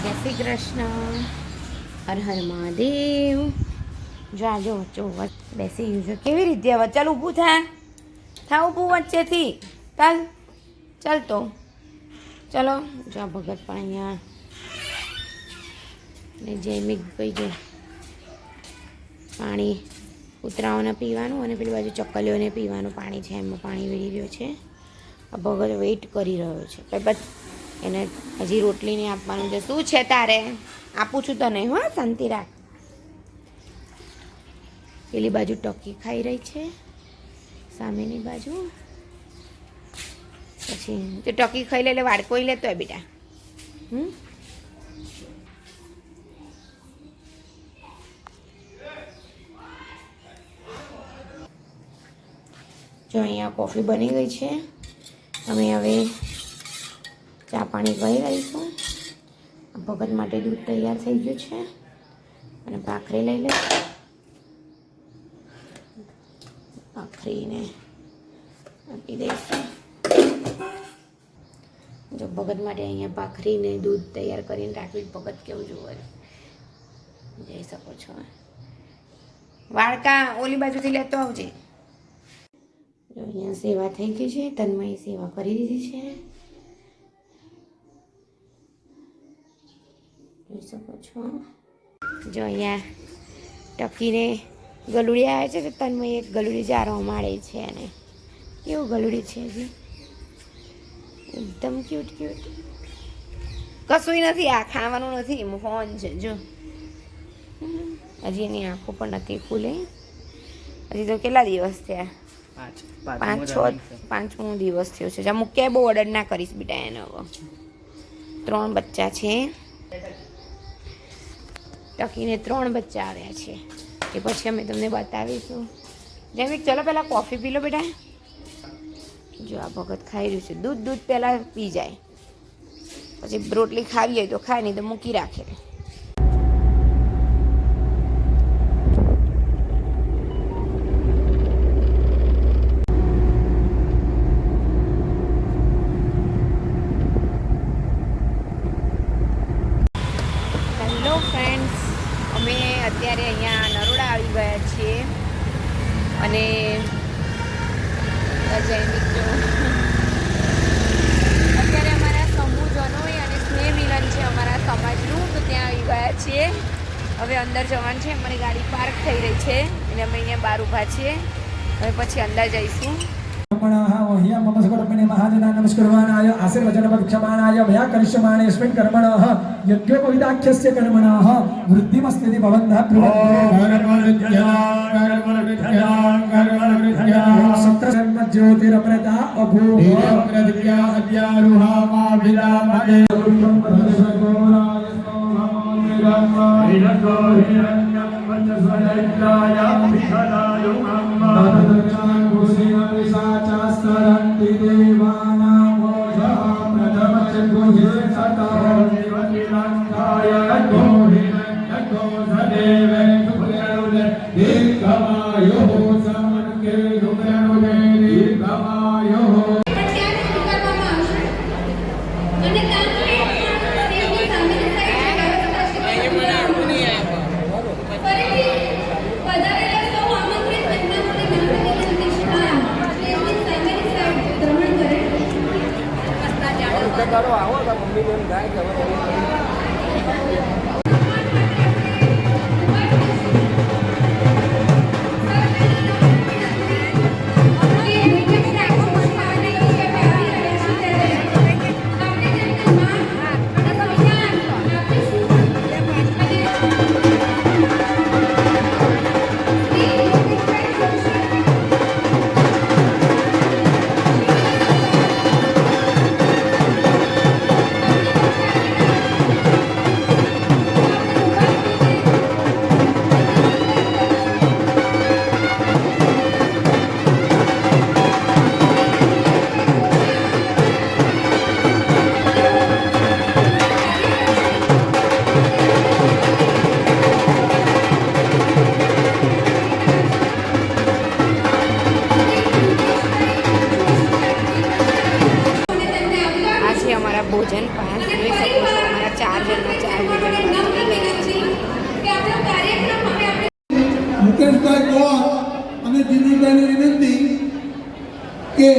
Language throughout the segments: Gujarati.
જય શ્રી કૃષ્ણ, હર હર મહાદેવ. જો બેસી ગયું છે. કેવી રીતે હવે? ચાલ ઊભું થા ઊભું વચ્ચેથી. ચાલ તો ચલો. જો ભગત પણ અહીંયા ને જયમિકભાઈ જો પાણી કૂતરાઓને પીવાનું અને પેલી બાજુ ચક્કલીઓને પીવાનું પાણી છે, એમાં પાણી વેરી રહ્યો છે. આ ભગત વેઇટ કરી રહ્યો છે. બસ એને હજી રોટલી નહીં આપવાનું છે. શું છે તારે? આપું છું તને. હા, શાંતિ રાખ. પેલી બાજુ ટોકી ખાઈ રહી છે, સામેની બાજુ. પછી તો ટોકી ખાઈ લે એટલે વાડકોઈ લેતો હોય બેટા. જો અહીંયા કોફી બની ગઈ છે. અમે હવે ચા પાણી કરી લઈશું. ભગત માટે દૂધ તૈયાર થઈ ગયું છે અને ભાખરી લઈ લે. ભાખરીને આપી દઈશું. જો ભગત માટે અહીંયા ભાખરીને દૂધ તૈયાર કરીને રાખ્યું. ભગત કેવું જોવે જઈ શકો છો. વાડકા ઓલી બાજુથી લેતો આવજે. જો અહીંયા સેવા થઈ ગઈ છે. તન્મયી સેવા કરી દીધી છે, જોઈ શકો છો. જો અહીંયા ટકીને ગલુડી આવે છે તો તન્મય એક ગલુડી જારવા માંડે છે. અને કેવું ગલુડી છે હજી, એકદમ ક્યુટ. કશું નથી, આ ખાવાનું નથી, ફોન છે. જો હજી એની આંખો પણ નથી ખુલે. હજી તો કેટલા દિવસ થયા? 5-6 દિવસ થયો છે. જા મૂક્યા, બહુ ઓર્ડર ના કરીશ બેટા એને. હવે 3 બચ્ચા છે. ટકીને 3 બચ્ચા આવ્યા છે, એ પછી અમે તમને બતાવીશું. જેમ ચલો પહેલાં કોફી પી લો બેટા. જો આ ભગત ખાઈ રહ્યું છે. દૂધ પહેલાં પી જાય, પછી રોટલી ખાવી હોય તો ખાય, નહીં તો મૂકી રાખે. હેલો ફ્રેન્ડ્સ, અમે અત્યારે અહીંયા નરોડા આવી ગયા છીએ અને જયમિક જો અત્યારે અમારા સમૂહ જનોય અને સ્નેહ મિલન છે અમારા સમાજનું, તો ત્યાં આવી ગયા છીએ. હવે અંદર જવાનું છે. અમારી ગાડી પાર્ક થઈ રહી છે એટલે અમે અહીંયા બહાર ઊભા છીએ. હવે પછી અંદર જઈશું. मम सकटपणे महाजना नमस्कुर्वाणाय आशीर्वचनपक्षमाणाय मया करिष्यमाणेऽस्मिन् कर्मणः यज्ञोपविदाख्यस्य कर्मणः वृद्धिमस्ति भवन्तः सत्रसर्व ज्योतिरप्रता अभूत्या अद्यारुहामाभिलामहे सरन्ति देवानामोषा प्रथमचक्षुषे सतो जीवतिलङ्काय घोषदेवे सुप्रणुदे दीर्घमायुः समर्के सुप्रणुदे दीर्घमायुः. આવો તો મમ્મી એમ ગાય કે ભોજન પાસ જોઈ શકો છો. અમારા 4 જણના 4 ભોજન મુકેશભાઈ ગોર અને જીનલભાઈને વિનંતી કે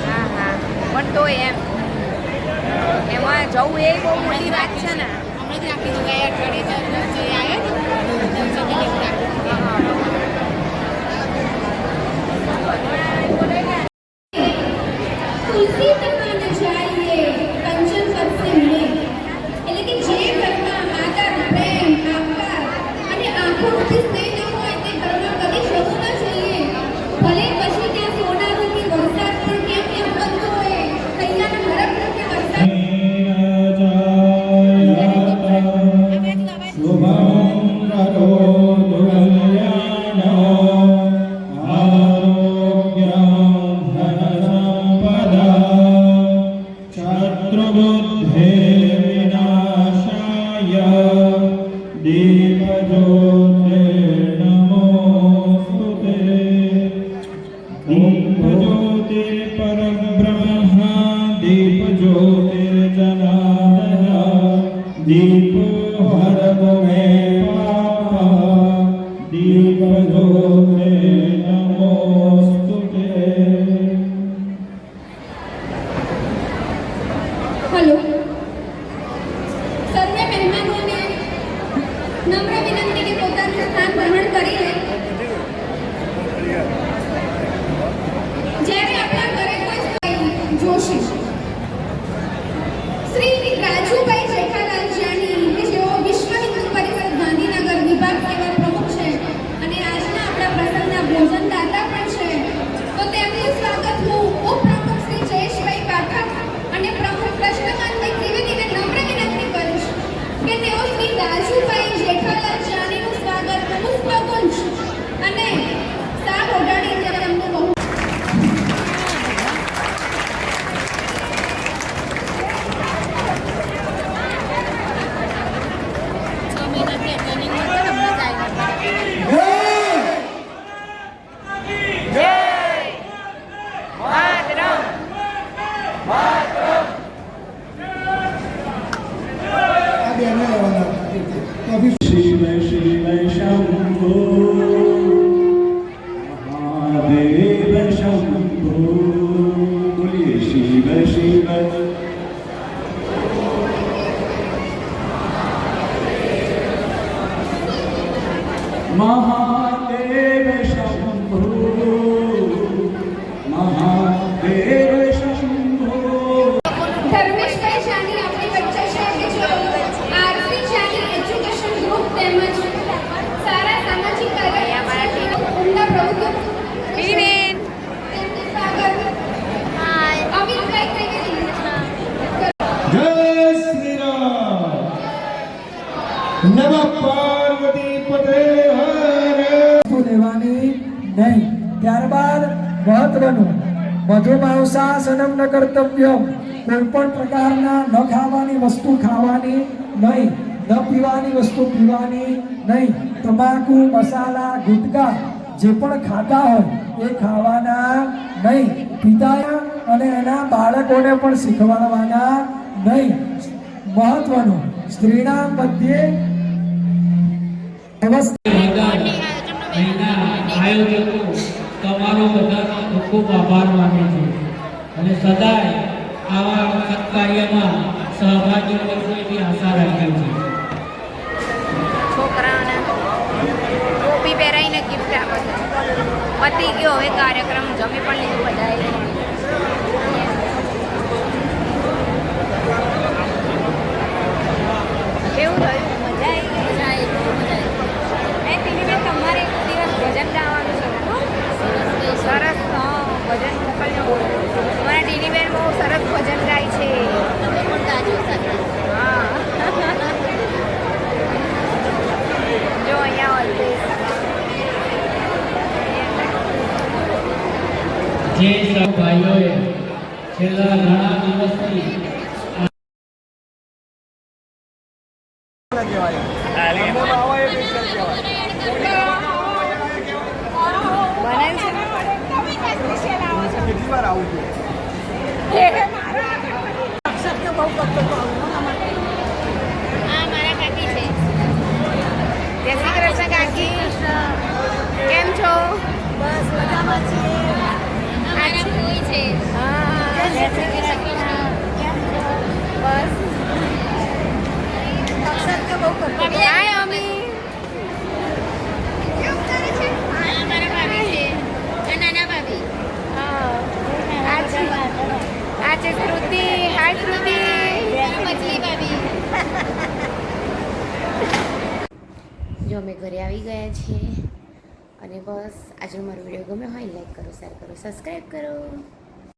હા હા પણ તો એમ એમાં જવું એ બહુ મોટી વાત છે ને. तुलसी तक न जाइए कंचन पद से मिले એટલે કે જે ઘરમાં આદર પ્રેમ આકાર અને આંખોથી સ્નેહ ન હોય તે ઘરમાં કદી જવું ન જોઈએ. ભલે પછી ત્યાં સોના રૂપી વરસાદ પણ ક્યાં ક્યાં પડતો હોય કૈયાના હરખ રૂપી વરસાદ दीपो हर मे पापा दीप ज्योते नमोस्तुते. हेलो સર્વે મહેમાનોને નમ્ર વિનંતી કે પોતાનું સ્થાન ગ્રહણ કરી લે. જ્યારે આપણા ઘરે કોઈ જોશી શ્રી રાજુભાઈ જેઠાલાલ જાની કે જેઓ વિશ્વ હિન્દુ પરિષદ ગાંધીનગર વિભાગ સેવા પ્રમુખ છે અને આજના આપણા પ્રસંગના ભોજનદાતા પણ છે, તો તેમનું સ્વાગત હું ઉપપ્રમુખ શ્રી જયેશભાઈ પાઠક અને પ્રમુખ કૃષ્ણકાંતભાઈ ત્રિવેદીને નમ્ર વિનંતી કરીશ કે તેઓ શ્રી રાજુભાઈ જેઠાલાલ જાનીનું સ્વાગત પુષ્પગુચ્છ અને શાલ ઓઢાડીને તેમનું બહુ शिव शिव शंभो महादेव शंभो. बोलिए शिव शिव महादेव शंभो महादेव शंभो. ધર્મેશભાઈ જાની આપણી વચ્ચે છે કે જેઓ આરસી જાની એજ્યુકેશન ગ્રુપ તેમજ સારા સામાજિક કાર્ય ઉમદા પ્રવૃત્તિઓ પીવીબેન તેમનું સ્વાગત અમિતભાઈ ત્રિવેદી. जय श्री राम. नमः पार्वती पते हर. વસ્તુ લેવાની નહીં. ત્યારબાદ મહત્વનું મધુમાંસાસનમ ન કર્તવ્યમ. કોઈ પણ પ્રકારના ન ખાવાની વસ્તુ ખાવાની નહીં, ન પીવાની વસ્તુ પીવાની નહીં. તમાકુ મસાલા ગુટકા જે પણ ખાતા હોય એ ખાવાના નહીં. પિતા અને એના બાળકોને પણ શીખવાડવાના નહીં. મહત્વનું સ્ત્રીના મધ્યે વ્યવસ્થિત અહીંના આયોજકો તમારો બધાનો ખૂબ ખૂબ આભાર માનું છું અને સદાય આવા સત્કાર્યમાં સહભાગી બનશો એવી આશા રાખું છું. છોકરાઓને ટોપી પહેરાઈને ગિફ્ટ આપે છે. પતી ગયો હવે કાર્યક્રમ, જમી પણ લીધું બધાએ. કેવું થયું? મજા આવી? એ ટીવીમાં તમારે એક દિવસ ભજન ગાવાનું છે. સરસ. હા, ભજન મોકલજો. તમારા ટીવીમાં બહુ સરસ ભજન ગાય છે. હા. જો અહીંયા ઓલવેઝ જે સૌ ભાઈઓએ છેલ્લા ઘણા દિવસથી આ મારા કાકી છે. જય શ્રી કૃષ્ણ કાકી, કેમ છો? બસ મજામાં છીએ. મારા કોઈ છે. હા, જય શ્રી કૃષ્ણ. બસ હાય અમી. આ મારા ભાભી છે. આ નાના ભાભી. આ છે શ્રુતિ. હાય શ્રુતિ. આ મછલી ભાભી. જો અમે ઘરે આવી ગયા છીએ અને બસ આજનો મારો વિડીયો ગમ્યો હોય લાઈક કરો, શેર કરો, સબસ્ક્રાઈબ કરો.